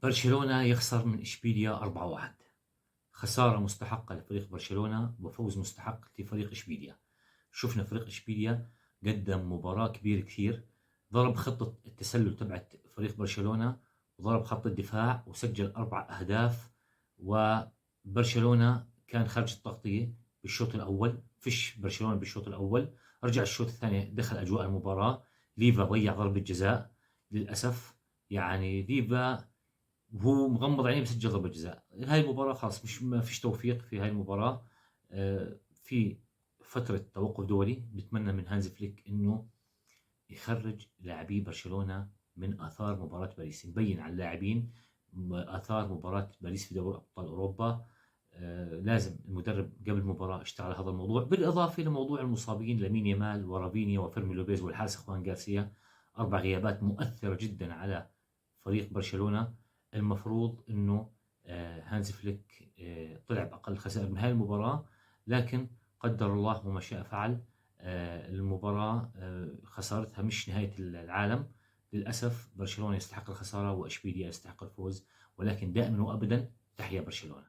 برشلونة يخسر من إشبيليا 4-1. خسارة مستحقة لفريق برشلونة وفوز مستحق لفريق إشبيليا. شفنا فريق إشبيليا قدم مباراة كبيرة كثير، ضرب خطة التسلل تبعت فريق برشلونة وضرب خط الدفاع وسجل 4 أهداف. وبرشلونة كان خارج التغطية بالشوط الأول، فيش برشلونة بالشوط الأول. رجع الشوط الثاني دخل أجواء المباراة، ليفا ضيع ضربة جزاء للأسف. يعني ليفا وهو مغمض عينيه بسجل ضربة جزاء. هاي المباراة خلاص مش ما فيش توفيق في هاي المباراة. في فترة توقف دولي، بتمنى من هانز فليك انه يخرج لاعبي برشلونة من اثار مباراة باريس، مبين على اللاعبين اثار مباراة باريس في دوري ابطال اوروبا. لازم المدرب قبل المباراة اشتغل على هذا الموضوع، بالاضافة لموضوع المصابين لامين يامال ورافينيا وفيرمي لوبيز والحارس اخوان غارسيا. 4 غيابات مؤثرة جدا على فريق برشلونة. المفروض انه هانز فليك طلع باقل خسائر من هاي المباراة، لكن قدر الله وما شاء فعل. المباراة خسارتها مش نهاية العالم. للأسف برشلونة يستحق الخسارة وإشبيليا يستحق الفوز، ولكن دائما وأبدا تحيا برشلونة.